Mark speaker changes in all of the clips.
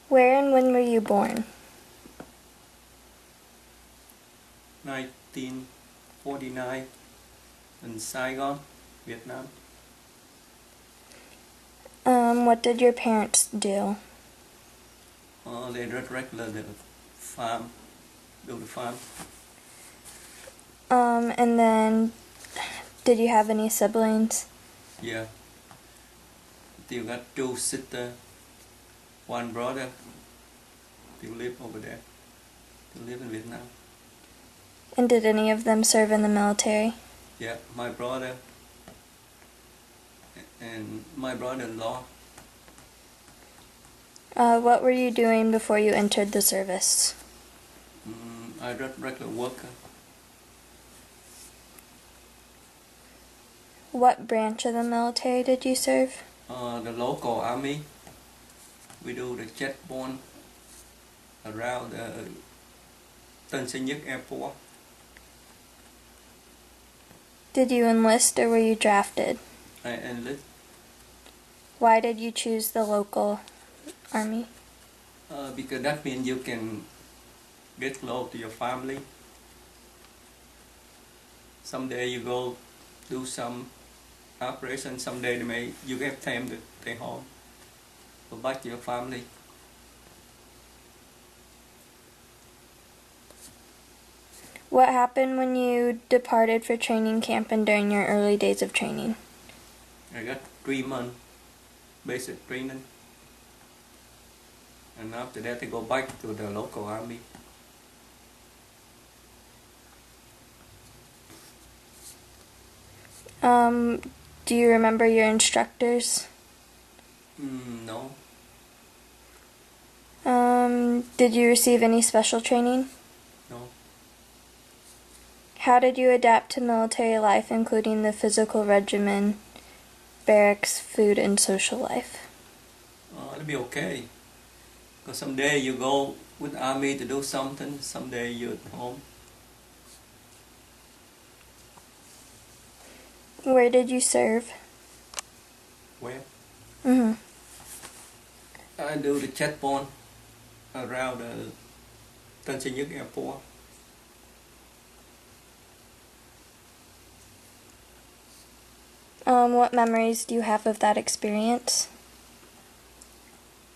Speaker 1: Where and when were you born?
Speaker 2: 1949 in Saigon, Vietnam.
Speaker 1: What did your parents do?
Speaker 2: They did regular the farm, build a farm.
Speaker 1: And then did you have any siblings?
Speaker 2: Yeah. You got 2 sisters, 1 brother. They live over there. They live in Vietnam.
Speaker 1: And did any of them serve in the military?
Speaker 2: Yeah, my brother and my brother-in-law.
Speaker 1: What were you doing before you entered the service?
Speaker 2: I did regular worker.
Speaker 1: What branch of the military did you serve?
Speaker 2: The local army. We do the checkpoint around the Tân Sơn Nhất Airport.
Speaker 1: Did you enlist or were you drafted?
Speaker 2: I enlist.
Speaker 1: Why did you choose the local army?
Speaker 2: Because that means you can get close to your family. Someday you go do some operation, someday you have time to stay home, go back to your family.
Speaker 1: What happened when you departed for training camp and during your early days of training?
Speaker 2: I got 3 months basic training, and after that I go back to the local army.
Speaker 1: Do you remember your instructors?
Speaker 2: No.
Speaker 1: Did you receive any special training?
Speaker 2: No.
Speaker 1: How did you adapt to military life, including the physical regimen, barracks, food, and social life?
Speaker 2: It'll be okay. Because someday you go with the army to do something, someday you're at home.
Speaker 1: Where did you serve?
Speaker 2: Where?
Speaker 1: I
Speaker 2: do the checkpoint around the Tân Sơn Nhất Airport.
Speaker 1: What memories do you have of that experience?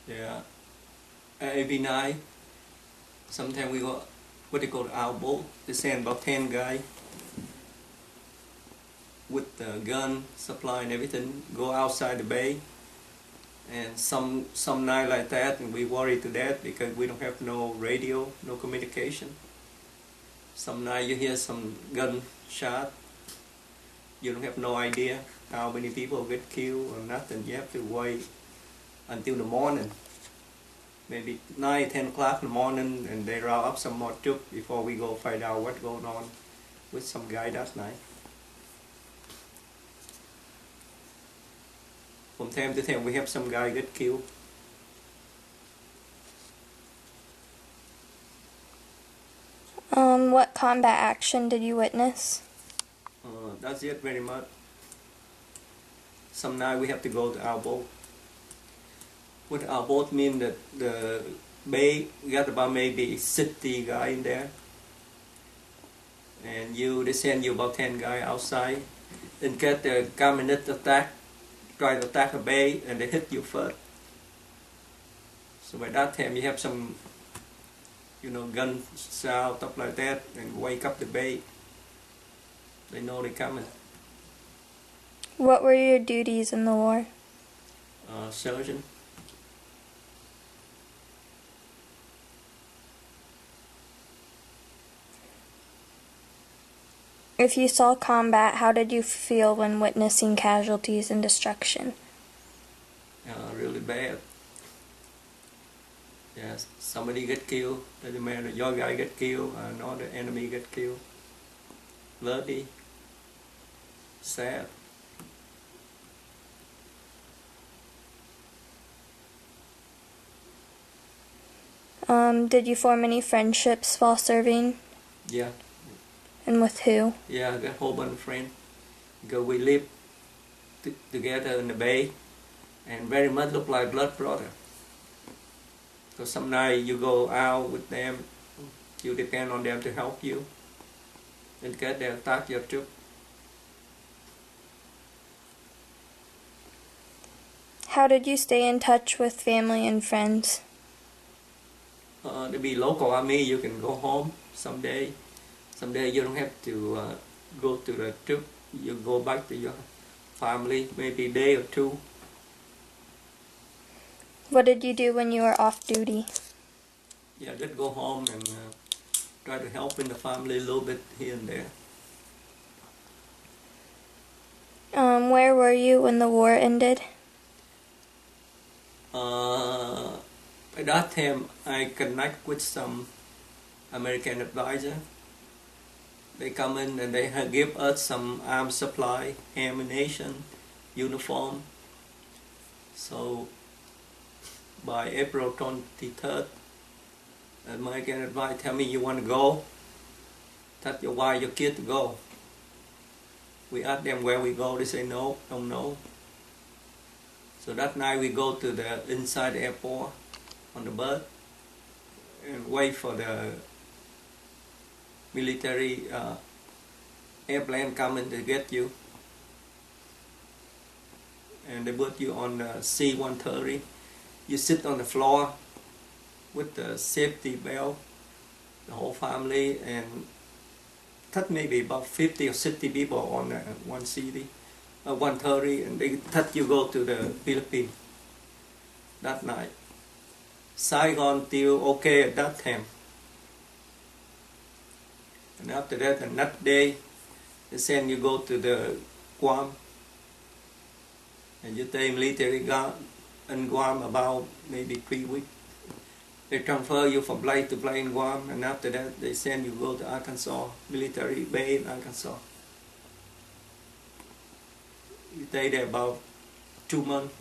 Speaker 2: Yeah. Every night, sometimes we go what they call our boat. They send about 10 guys with the gun, supply and everything, go outside the bay. And some night like that, and we worry to death because we don't have no radio, no communication. Some night you hear some gunshot, you don't have no idea how many people get killed or nothing. You have to wait until the morning, maybe 9, 10 o'clock in the morning, and they round up some more troops before we go find out what's going on with some guy that night. From time to time we have some guy get killed.
Speaker 1: What combat action did you witness?
Speaker 2: That's it very much. Some night we have to go to our boat. What our boat mean that the bay got about maybe 60 guys in there. And they send you about 10 guys outside. In case the communist try to attack a bay and they hit you first. So by that time you have some, gun sound, stuff like that, and wake up the bay. They know they're coming.
Speaker 1: What were your duties in the war?
Speaker 2: Surgeon.
Speaker 1: If you saw combat, how did you feel when witnessing casualties and destruction?
Speaker 2: Really bad. Yes, somebody get killed, doesn't matter, your guy get killed, another enemy get killed. Bloody, sad.
Speaker 1: Did you form any friendships while serving?
Speaker 2: Yeah.
Speaker 1: And with who?
Speaker 2: Yeah, I got a whole bunch of friends. Because we live together in the bay, and very much look like blood brother. So some night you go out with them, you depend on them to help you. In case they attack your troop.
Speaker 1: How did you stay in touch with family and friends?
Speaker 2: To be local army, you can go home someday. Someday you don't have to go to the troop. You go back to your family, maybe a day or two.
Speaker 1: What did you do when you were off duty?
Speaker 2: Yeah, just go home and try to help in the family a little bit here and there.
Speaker 1: Where were you when the war ended?
Speaker 2: At that time, I connect with some American advisor. They come in and they give us some arms supply, ammunition, uniform. So by April 23rd, American advisor tell me, you want to go? Tell your wife, your kid to go. We ask them where we go. They say no, don't know. So that night we go to the inside airport on the bus and wait for the military airplane coming to get you. And they put you on the C-130. You sit on the floor with the safety belt, the whole family, and that maybe about 50 or 60 people on one CD, 130, and they let you go to the Philippines that night. Saigon still okay at that time. And after that, the next day, they send you go to the Guam, and you stay military in Guam about maybe 3 weeks. They transfer you from plane to plane in Guam, and after that they send you go to Arkansas, military base in Arkansas. You stay there about 2 months,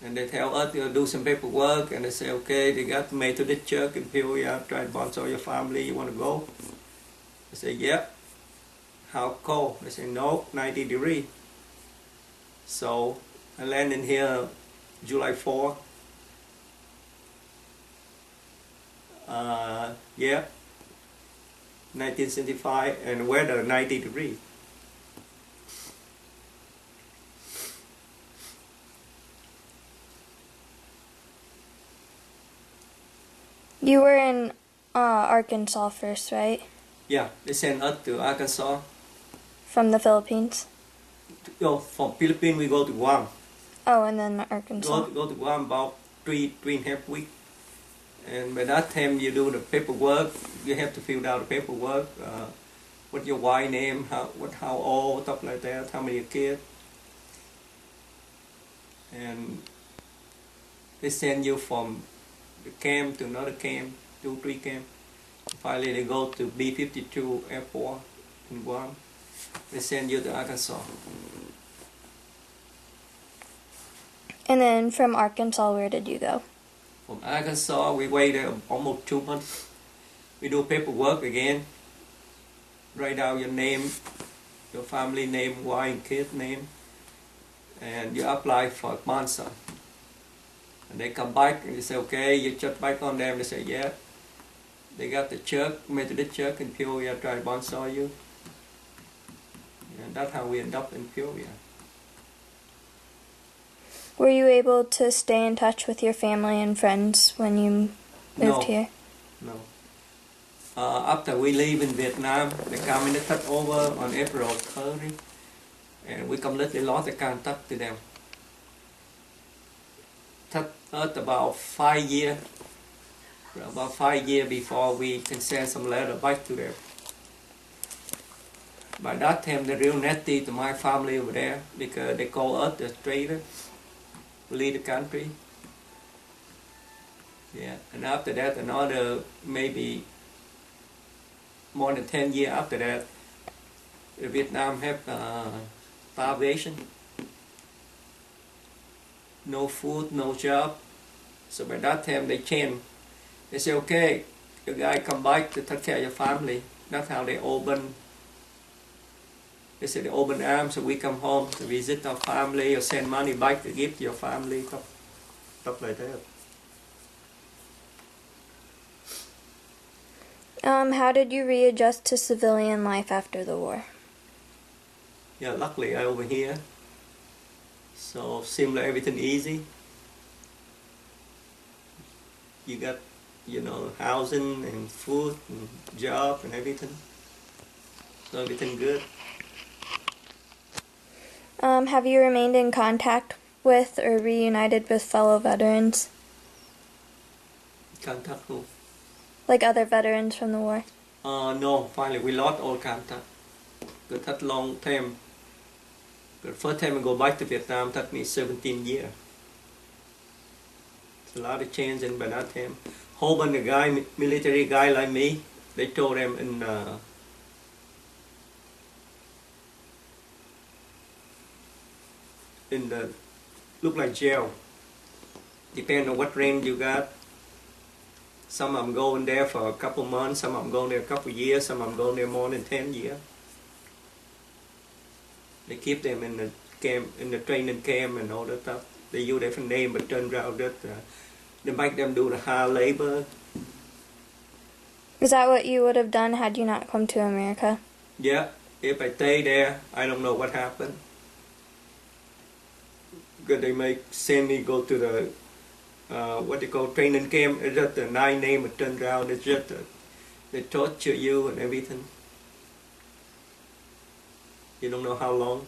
Speaker 2: and they tell us to do some paperwork, and they say, okay, they got Methodist Church in Peoria, try to sponsor your family, you want to go? I say, yeah. How cold? They say, no, 90 degrees. So I landed here July 4th. Yeah, 1975, and weather 90 degrees.
Speaker 1: You were in Arkansas first, right?
Speaker 2: Yeah, they sent us to Arkansas.
Speaker 1: From the Philippines?
Speaker 2: From Philippines we go to Guam.
Speaker 1: Oh, and then Arkansas.
Speaker 2: Go to Guam about three and a half weeks. And by that time you do the paperwork. You have to fill out the paperwork. What your wife name, how old, stuff like that, how many kids. And they send you from the camp to another camp, 2-3 camp. Finally they go to B-52 airport in Guam. They send you to Arkansas.
Speaker 1: And then from Arkansas, where did you go?
Speaker 2: From Arkansas, we waited almost 2 months. We do paperwork again. Write out your name, your family name, wife and kid name, and you apply for sponsor. And they come back and you say, okay, you check back on them. They say, yeah. They got the church, Methodist Church in Peoria, try to sponsor you. And that's how we end up in Peoria.
Speaker 1: Were you able to stay in touch with your family and friends when you moved here?
Speaker 2: No. After we leave in Vietnam, they come in to take over on April 30, and we completely lost the contact to them. Took us about 5 years before we can send some letter back to them. By that time, they real nasty to my family over there because they call us the traitor, leave the country. Yeah, and after that, another maybe more than 10 years after that, Vietnam have starvation, no food, no job. So by that time they change. They say, okay, you guys come back to take care of your family. That's how they open. They say they open arms, so we come home to visit our family or send money back to give to your family, stuff like that.
Speaker 1: How did you readjust to civilian life after the war?
Speaker 2: Yeah, luckily I over here, so seemed like everything easy. You got, housing and food and job and everything. So everything good.
Speaker 1: Have you remained in contact with or reunited with fellow veterans?
Speaker 2: Contact who?
Speaker 1: Like other veterans from the war?
Speaker 2: No, finally we lost all contact. But that long time. The first time I go back to Vietnam took me 17 years. It's a lot of change in by that time. Whole bunch of guy, military guy like me, they told them in the look like jail. Depending on what range you got. Some of them going there for a couple months, some of them going there a couple years, some of them going there more than 10 years. They keep them in the camp, in the training camp and all that stuff. They use different name, but turns out that they make them do the hard labor.
Speaker 1: Is that what you would have done had you not come to America?
Speaker 2: Yeah, if I stay there, I don't know what happened. Because they may send me go to the what they call training camp. It's just a nice name. It turns out it's just they torture you and everything. You don't know how long.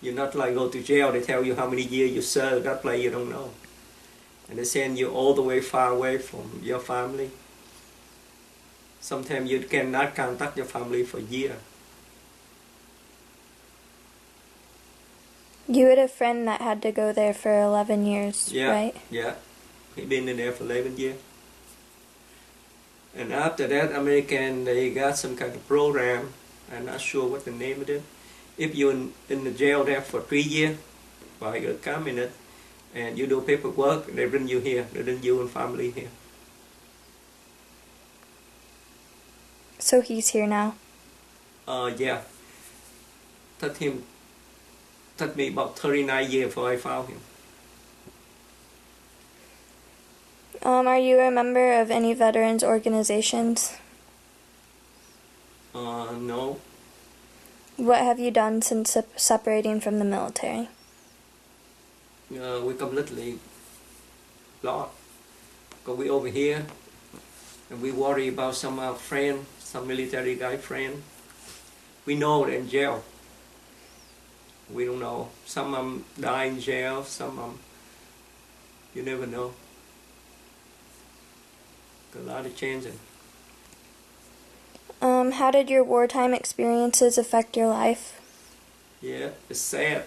Speaker 2: You're not like go to jail. They tell you how many years you serve. That place you don't know, and they send you all the way far away from your family. Sometimes you cannot contact your family for years.
Speaker 1: You had a friend that had to go there for 11 years,
Speaker 2: Yeah,
Speaker 1: right?
Speaker 2: yeah. He'd been in there for 11 years. And after that, American, they got some kind of program. I'm not sure what the name of it. If you're in the jail there for 3 years, by the communist, and you do paperwork, they bring you here. They bring you and family here.
Speaker 1: So he's here now?
Speaker 2: Yeah. Took me about 39 years before I found him.
Speaker 1: Are you a member of any veterans organizations?
Speaker 2: No.
Speaker 1: What have you done since separating from the military?
Speaker 2: We completely lost. Because we over here, and we worry about some of our friend, some military guy friend. We know they're in jail. We don't know. Some of them die in jail, some of them, you never know. A lot of changing.
Speaker 1: How did your wartime experiences affect your life?
Speaker 2: Yeah, it's sad.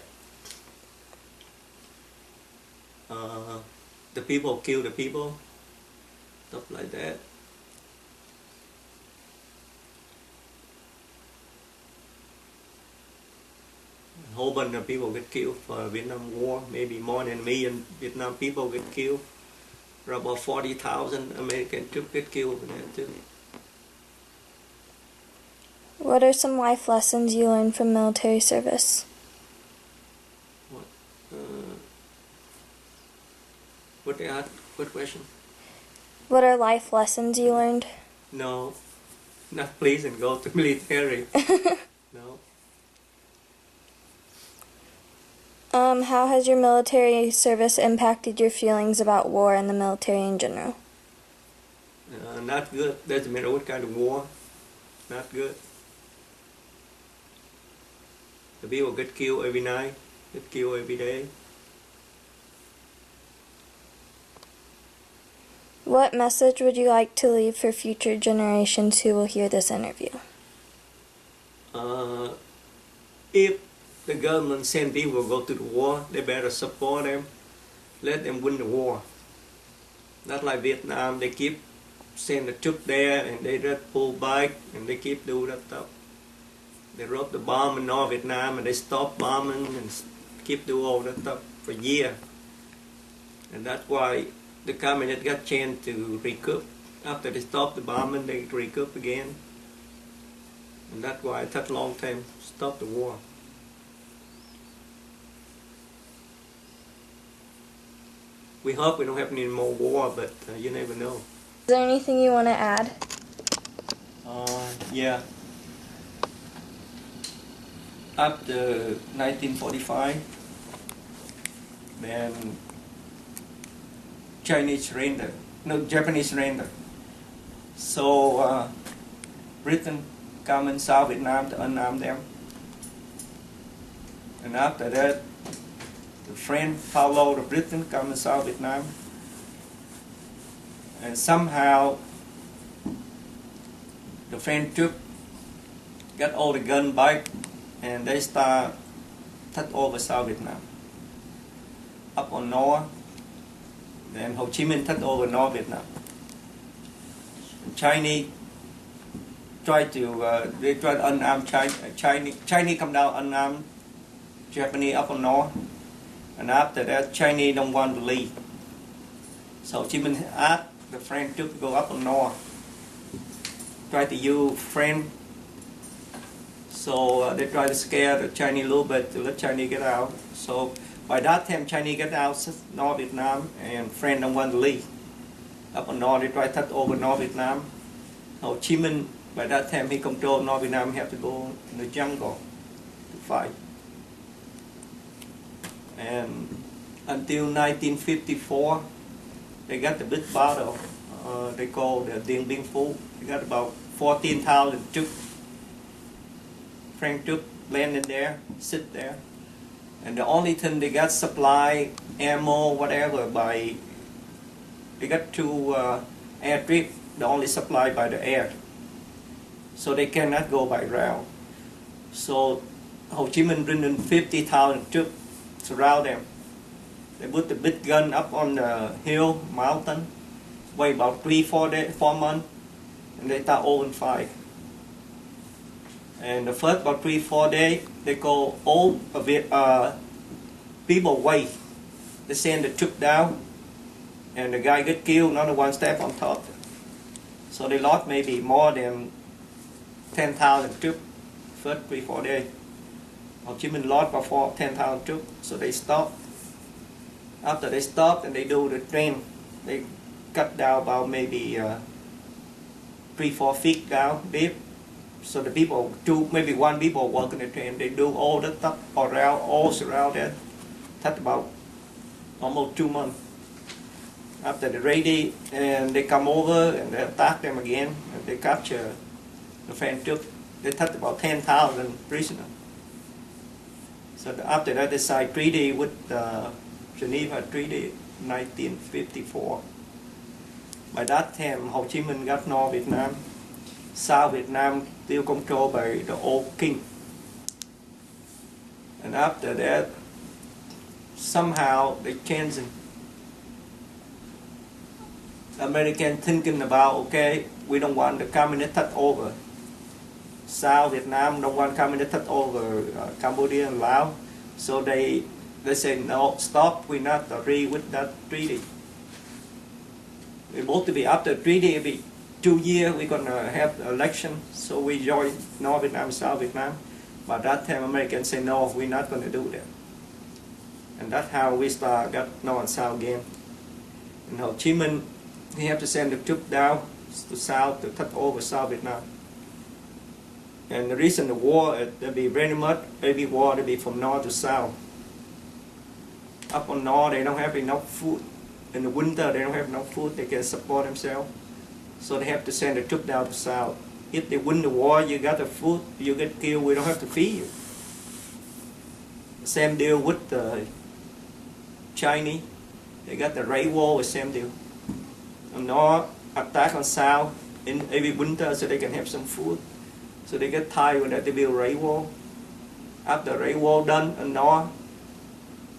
Speaker 2: The people kill the people, stuff like that. A whole bunch of people get killed for Vietnam War, maybe more than a million Vietnam people get killed. About 40,000 American troops get killed in that too.
Speaker 1: What are some life lessons you learned from military service?
Speaker 2: What they asked? What question?
Speaker 1: What are life lessons you learned?
Speaker 2: No, not please and go to military. No.
Speaker 1: How has your military service impacted your feelings about war and the military in general?
Speaker 2: Not good. Doesn't matter what kind of war. Not good. The people get killed every night, get killed every day.
Speaker 1: What message would you like to leave for future generations who will hear this interview?
Speaker 2: If the government send people to go to the war, they better support them. Let them win the war. Not like Vietnam, they keep send the troops there and they just pull back and they keep doing that stuff. They drop the bomb in North Vietnam and they stop bombing and keep doing all that stuff for years. And that's why the communists got chance to recoup. After they stop the bombing, they recoup again. And that's why it took a long time to stop the war. We hope we don't have any more war, but you never know.
Speaker 1: there anything you want to add?
Speaker 2: Yeah. After 1945, then Japanese surrender. So Britain come in South Vietnam to unarm them. And after that, the French follow the Britain come in South Vietnam. And somehow the French troops got all the gun back and they start take over South Vietnam. Up on north, then Ho Chi Minh took over North Vietnam. Chinese try to unarm Chinese come down unarm Japanese up on north, and after that Chinese don't want to leave. So Ho Chi Minh asked the French to go up on north, try to use French. So they try to scare the Chinese a little bit to let Chinese get out. So by that time Chinese get out North Vietnam and French don't want to leave. Up on north they try to take over North Vietnam. Ho Chi Minh by that time he controlled North Vietnam, he have to go in the jungle to fight. And until 1954 they got the big battle they call the Dien Bien Phu. They got about 14,000 troops. French troops landed there, sit there. And the only thing they got supply, ammo, whatever by, they got two airstrip, the only supply by the air. So they cannot go by rail. So Ho Chi Minh bring in 50,000 troops, surround them. They put the big gun up on the hill, mountain, wait about 4 months, and they start open fire. And the first about 3-4 days, they go all of it, people wait. They send the troop down, and the guy get killed, another one step on top. So they lost maybe more than 10,000 troops first 3-4 days. Ho Chi Minh lost before 10,000 troops, so they stopped. After they stopped and they do the train, they cut down about maybe 3-4 feet down deep. So the people, maybe one people working the train, they do all the stuff around, all surround it. That's about almost 2 months. After they're ready, and they come over and they attack them again, and they capture the French troops. They took about 10,000 prisoners. So after that, they signed treaty with Geneva Treaty 1954. By that time, Ho Chi Minh got North Vietnam. South Vietnam still controlled by the old king. And after that, somehow they changed. American thinking about, okay, we don't want the communist take over. South Vietnam don't want communist take over Cambodia and Laos. So they say, no, stop, we not agree with that treaty. We're supposed to be after treaty, it'll be 2 years, we're going to have the election. So we join North Vietnam, South Vietnam. But that time Americans say, no, we're not going to do that. And that's how we got North and South again. And Ho Chi Minh, he have to send the troops down to South to take over South Vietnam. And the reason the war, there'll be very much, every war will be from North to South. Up on North, they don't have enough food. In the winter, they don't have enough food, they can support themselves. So they have to send the troops down to South. If they win the war, you got the food, you get killed, we don't have to feed you. Same deal with the Chinese. They got the rail wall, the same deal. And North attack on South in every winter so they can have some food. So they get tired when they build rail wall. After rail wall done and North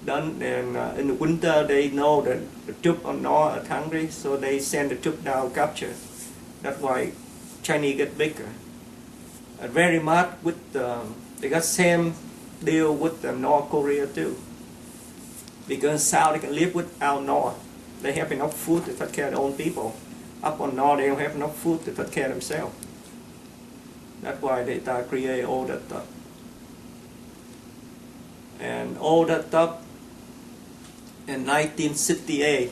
Speaker 2: done, then in the winter they know that the troops on North are hungry, so they send the troops down capture. That's why Chinese get bigger. And very much with they got same deal with North Korea too. Because South they can live without North. They have enough food to take care of their own people. Up on North they don't have enough food to take care of themselves. That's why they create all that stuff. And all that stuff in 1968,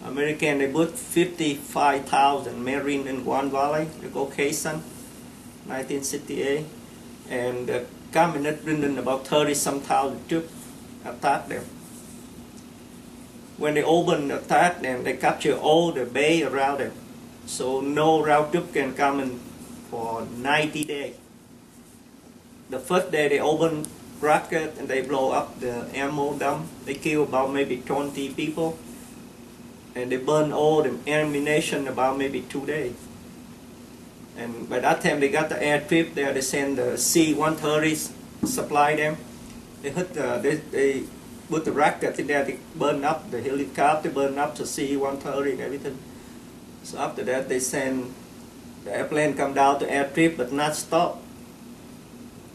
Speaker 2: American, they put 55,000 Marine in Guan Valley, they go Khe Sanh, 1968, and the communists bring in about 30-some thousand troops, attack them. When they open the attack them, they capture all the bay around them, so no route troop can come in for 90 days. The first day they open rocket and they blow up the ammo dump. They kill about maybe 20 people, and they burn all the ammunition about maybe 2 days. And by that time they got the airstrip there. They send the C-130s, supply them. They hit they put the rocket in there. They burn up the helicopter, burn up the C-130 and everything. So after that they send the airplane come down to airstrip, but not stop.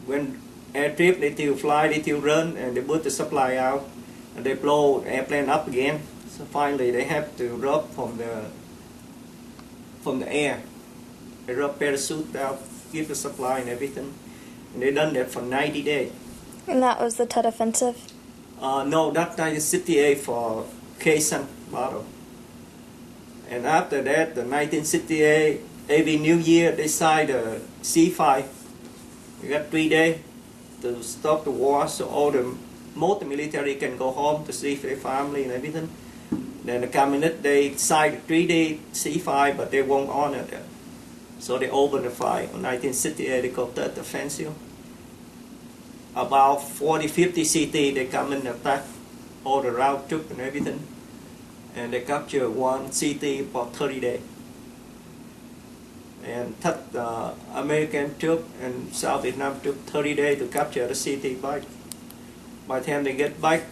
Speaker 2: When airstrip, they still fly, they still run, and they put the supply out, and they blow the airplane up again. So finally, they have to drop from the air. They drop parachute out, give the supply and everything, and they done that for 90 days.
Speaker 1: And that was the Tet Offensive?
Speaker 2: No, that 1968 for Khe Sanh battle. And after that, the 1968, every New Year, they signed a C5. We got 3 days to stop the war, so most of the military can go home to see their family and everything. Then the communists, they signed a 3-day C5, but they won't honor that. So they opened the fight. In 1968, they called Tet Offensive. About 40-50 cities, they come and attack all the route troops and everything. And they capture one city for 30 days. And took American troops and South Vietnam troops 30 days to capture the city back. By the time they get back,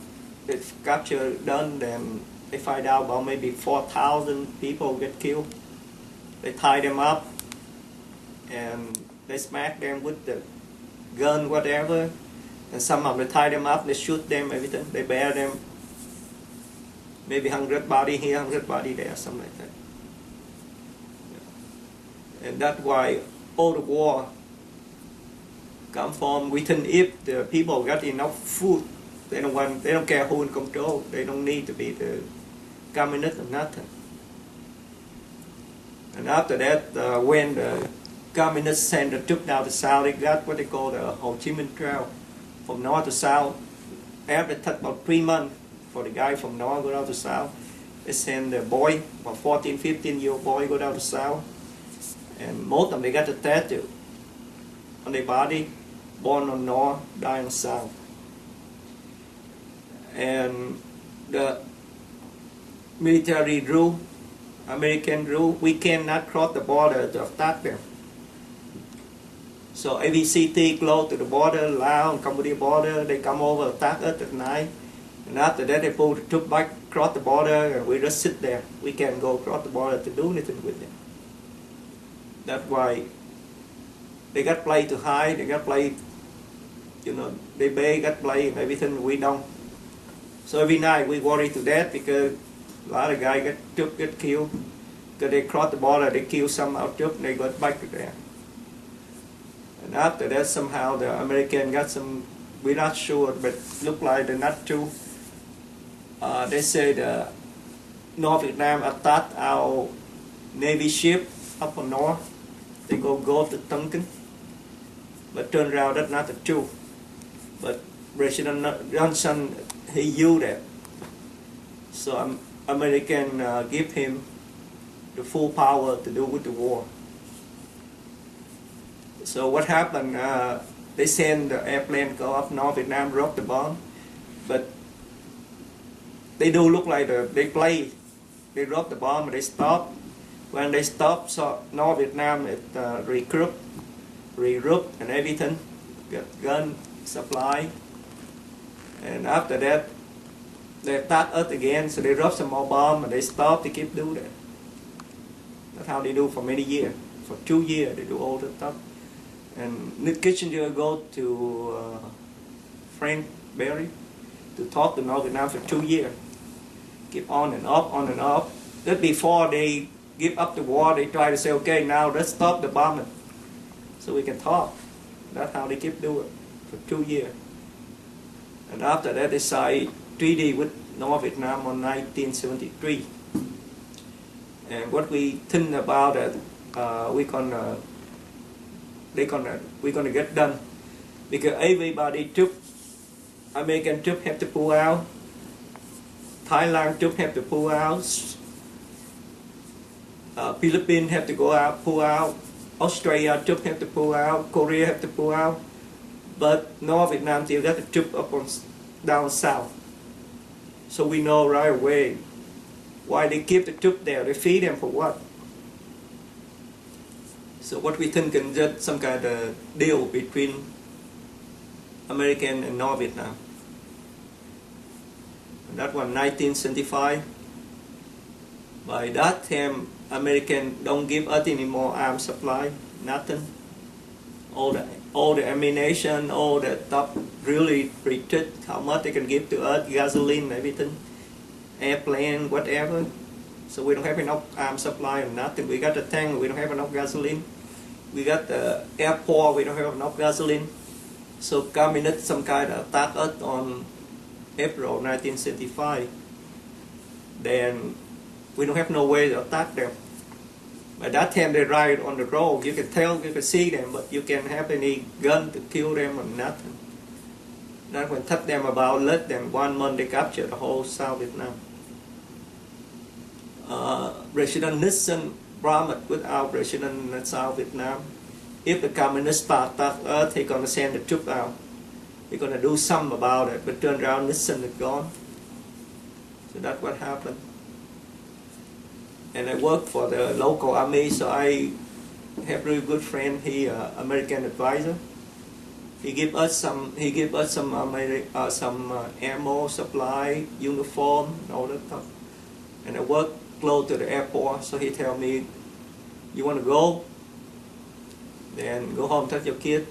Speaker 2: the capture done, then they find out about maybe 4,000 people get killed. They tie them up and they smack them with the gun, whatever. And some of them tie them up, they shoot them, everything. They bury them. Maybe 100 body here, 100 body there, something like that. And that's why all the war come from within. If the people got enough food, they don't care who in control. They don't need to be the communist or nothing. And after that, when the communists sent the troops down to south, they got what they call the Ho Chi Minh Trail, from north to south. After it took about 3 months for the guy from north go down to south, they send the boy, about 14, 15-year-old boy go down to south. And most of them, they got a tattoo on their body, born on north, die on south. And the military rule, American rule, we cannot cross the border to attack them. So every city close to the border, Laos and Cambodia border, they come over, attack us at night. And after that, they pull the troops back across the border, and we just sit there. We can't go across the border to do anything with them. That's why they got play to hide, they got play, they got play and everything, we don't. So every night we worry to death because a lot of guys get killed. Because they cross the border, they kill some out troops and they got back to there. And after that, somehow the American got some, we're not sure, but look like they're not true. They say the North Vietnam attacked our Navy ship up on north. They go to Tonkin, but turned out that's not the truth. But President Johnson, he used that. So American give him the full power to do with the war. So what happened? They send the airplane go up North Vietnam, drop the bomb, but they do look like they play. They drop the bomb, and they stop. When they stop, so North Vietnam it regroup, and everything, get gun supply, and after that they attack us again. So they drop some more bomb and they stop. They keep doing that. That's how they do for many years. For 2 years they do all the stuff. And Nick Kissinger go to Frank Berry to talk to North Vietnam for 2 years. Keep on and up, on and up. Just before they give up the war, they try to say, okay, now let's stop the bombing so we can talk. That's how they keep doing it for 2 years. And after that, they signed treaty with North Vietnam in 1973. And what we think about it, we're gonna get done, because everybody took, American troops have to pull out, Thailand troops have to pull out, Philippines have to go out, pull out, Australia troops have to pull out, Korea have to pull out, but North Vietnam still got the troops up on down south. So we know right away why they keep the troops there. They feed them for what? So what we think is just some kind of deal between American and North Vietnam. And that was 1975. By that time, American don't give us any more arms supply, nothing. All the ammunition, all the stuff really restricted how much they can give to us, gasoline, everything, airplane, whatever. So we don't have enough arms supply and nothing. We got the tank, we don't have enough gasoline. We got the airport, we don't have enough gasoline. So communists some kind of attack us on April 1975. Then we don't have no way to attack them. By that time they ride on the road, you can tell, you can see them, but you can't have any gun to kill them or nothing. That when touch them about less than 1 month, they captured the whole South Vietnam. President Nixon promised with our president in South Vietnam, if the communist part attack us, he's gonna send the troops out. He's gonna do something about it, but turned around, Nixon is gone. So that's what happened. And I work for the local army, so I have a really good friend. He American advisor. He give us some ammo, supply, uniform, all that stuff. And I work close to the airport, so he tell me, "You want to go? Then go home, tell your kid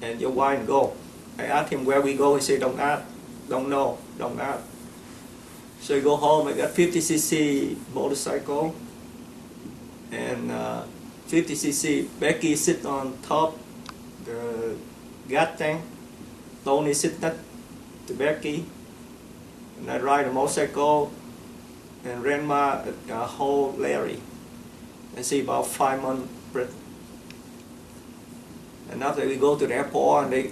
Speaker 2: and your wife and go." I asked him where we go. He said, "Don't ask, don't know, don't ask." So I go home, I got 50cc motorcycle, and 50cc, Becky sit on top the gas tank, Tony sit next to Becky, and I ride a motorcycle, and grandma hold Larry. I see about 5 months pregnant. And after we go to the airport, and they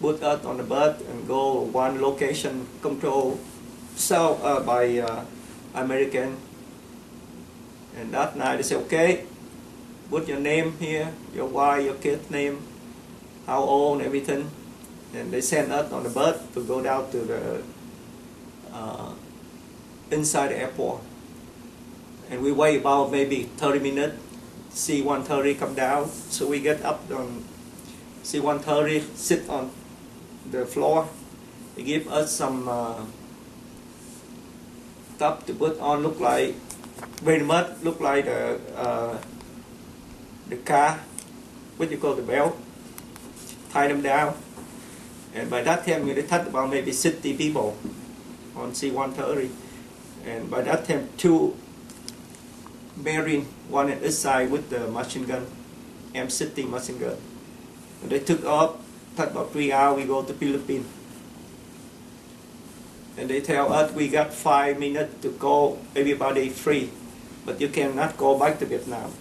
Speaker 2: put us on the bus and go one location control south by American. And that night they say, "Okay, put your name here, your wife, your kid's name, how old, everything." And they send us on the bus to go down to the inside the airport. And we wait about maybe 30 minutes, C-130 come down. So we get up on C-130, sit on the floor. They give us some stuff to put on, look like very much look like the car, what you call the belt, tie them down. And by that time they touched about maybe 60 people on C-130. And by that time 2 Marine, one at this side with the machine gun, M60 machine gun. And they took off, took about 3 hours, we go to Philippines. And they tell us we got 5 minutes to go, everybody free, but you cannot go back to Vietnam.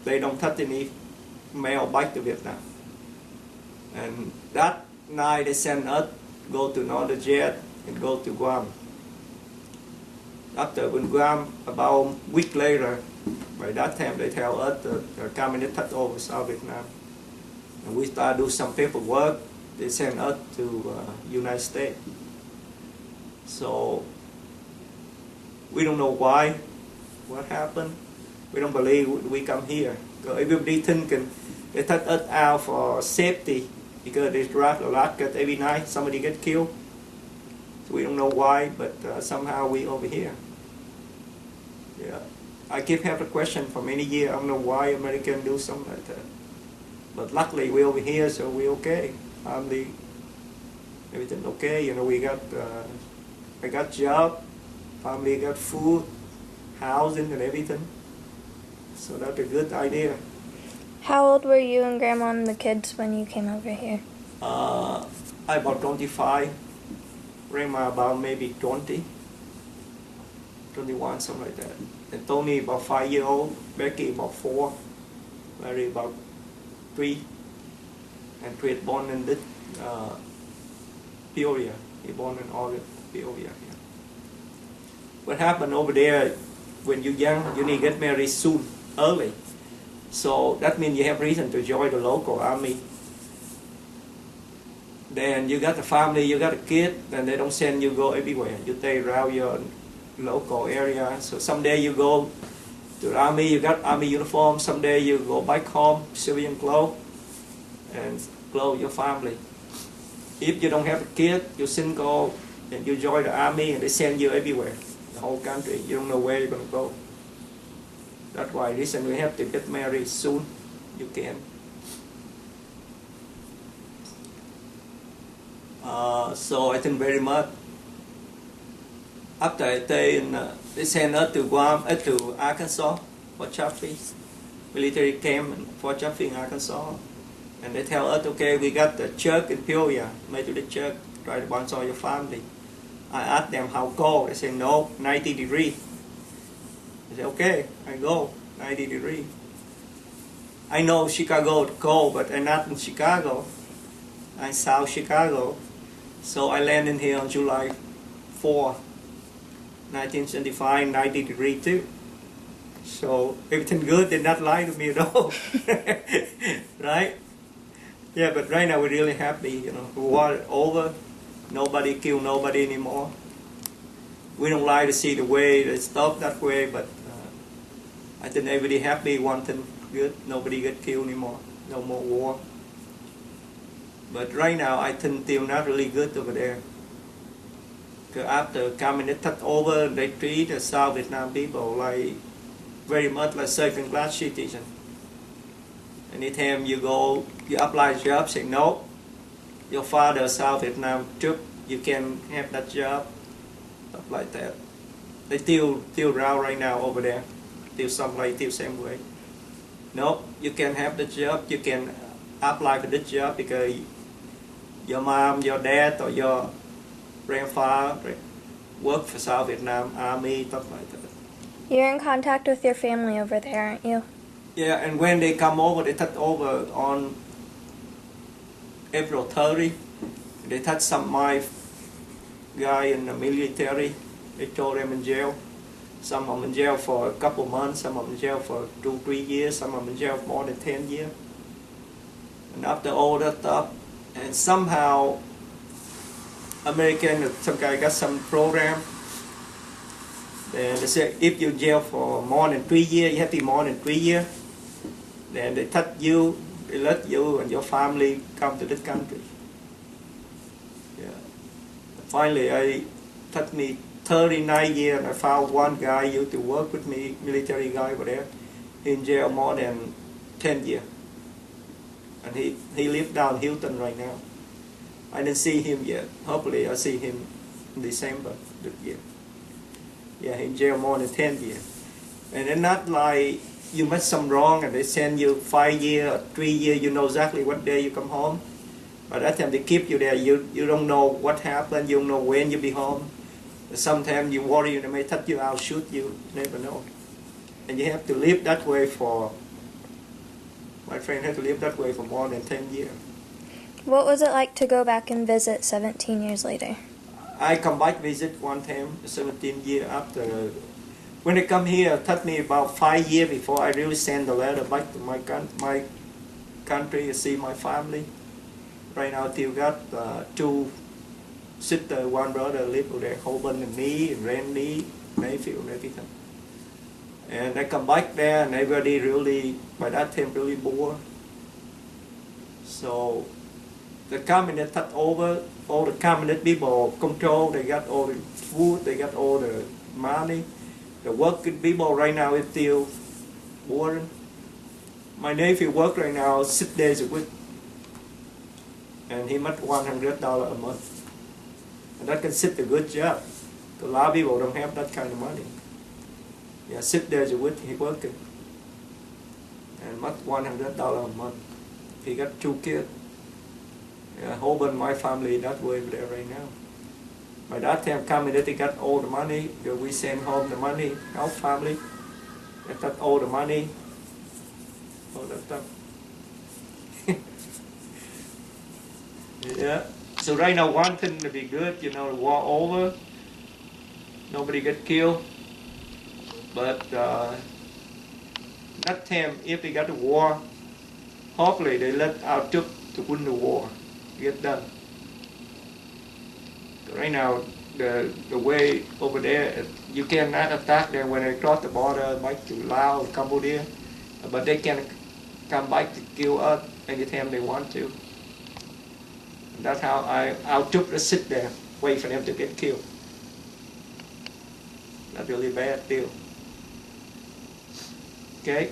Speaker 2: They don't touch any mail back to Vietnam. And that night they send us go to another jet and go to Guam. After when Guam, about a week later, by that time they tell us the communist took over South Vietnam. And we start do some paperwork, they send us to United States. So we don't know why, what happened. We don't believe we come here. Everybody thinking they took us out for safety because they drive a lot, because every night somebody get killed. So we don't know why, but somehow we over here. Yeah, I keep having a question for many years. I don't know why Americans do something like that. But luckily we over here, so we okay. Family, everything okay. You know, we got. I got job, family got food, housing and everything. So that's a good idea.
Speaker 1: How old were you and Grandma and the kids when you came over here?
Speaker 2: I about 25, Grandma about maybe 20. 21, something like that. And Tony about 5 years old, Becky about 4, Larry about 3, and Chris born in this Peoria. He born in August, Peoria. Yeah. What happened over there, when you're young, you need to get married soon, early. So that means you have reason to join the local army. Then you got a family, you got a kid, and they don't send you go everywhere. You stay around your local area. So someday you go to the army, you got army uniform. Someday you go back home, civilian clothes, and clothe your family. If you don't have a kid, you're single, and you join the army, and they send you everywhere, the whole country. You don't know where you're going to go. That's why reason we have to get married soon. You can. So I think very much. After I stay in, they send us to Guam, to Arkansas, Fort Chaffee, military camp in Fort Chaffee, Arkansas. And they tell us, okay, we got the church in Peoria, Methodist church, try to sponsor your family. I asked them how cold. They say, no, 90 degrees. I said, okay, I go, 90 degrees. I know Chicago is cold, but I'm not in Chicago. I'm South Chicago. So I landed here on July 4, 1975, 90 degrees too. So everything good, did not lie to me at all. Right? Yeah, but right now we're really happy, you know. The war over, nobody killed nobody anymore. We don't like to see the way they stop that way, but I think everybody happy, one thing good, nobody get killed anymore, no more war. But right now I think still not really good over there. Because after communist took over, they treat the South Vietnam people like very much like second class citizens. Anytime you go, you apply a job, say no, your father South Vietnam troop, you can have that job, stuff like that. They still around right now over there, still some like still same way. No, you can have the job, you can apply for this job because your mom, your dad, or your grandfather work for South Vietnam Army, stuff like that.
Speaker 1: You're in contact with your family over there, aren't you?
Speaker 2: Yeah, and when they come over, they took over on April 30. They took some my guy in the military. They throw them in jail. Some of them in jail for a couple months, some of them in jail for 2-3 years, some of them in jail for more than 10 years. And after all that stuff, and somehow American, some guy got some program. Then they said if you jail for more than 3 years, you have to be more than 3 years. Then they touch you, they let you and your family come to this country. Yeah. Finally, I took me 39 years, and I found one guy used to work with me, military guy over there, in jail more than 10 years. And he lives down Hilton right now. I didn't see him yet. Hopefully I'll see him in December this year. Yeah, in jail more than 10 years. And it's not like you made some wrong and they send you 5 years or 3 years, you know exactly what day you come home. By that time they keep you there, you don't know what happened, you don't know when you'll be home. Sometimes you worry they may take you out, shoot you, never know. And you have to live that way for, my friend had to live that way for more than 10 years.
Speaker 1: What was it like to go back and visit 17 years later?
Speaker 2: I come back visit one time, 17 years after. When I come here, it took me about 5 years before I really send a letter back to my country to see my family. Right now, I still got 2 sisters, 1 brother live over there, Holborn and me, and Randy, Mayfield, and everything. And I come back there, and everybody really, by that time, really bored. So the communist took over, all the communist people control, they got all the food, they got all the money. The working people right now is still boring. My nephew work right now 6 days a week, and he makes $100 a month. And that considered a good job. A lot of people don't have that kind of money. Yeah, 6 days a week he working, and makes $100 a month. He got 2 kids. Yeah, Holborn, my family, that way over there right now. By that time coming, they got all the money. We send home the money, our family. They got all the money, all that stuff. Yeah. So right now, one thing to be good, the war over, nobody get killed. But that time, if they got the war, hopefully they let our troops to win the war, get done. Right now, the way over there, you cannot attack them when they cross the border back to Laos, Cambodia, but they can come back to kill us anytime they want to. That's how our troops just sit there, wait for them to get killed. That's really bad deal. Okay.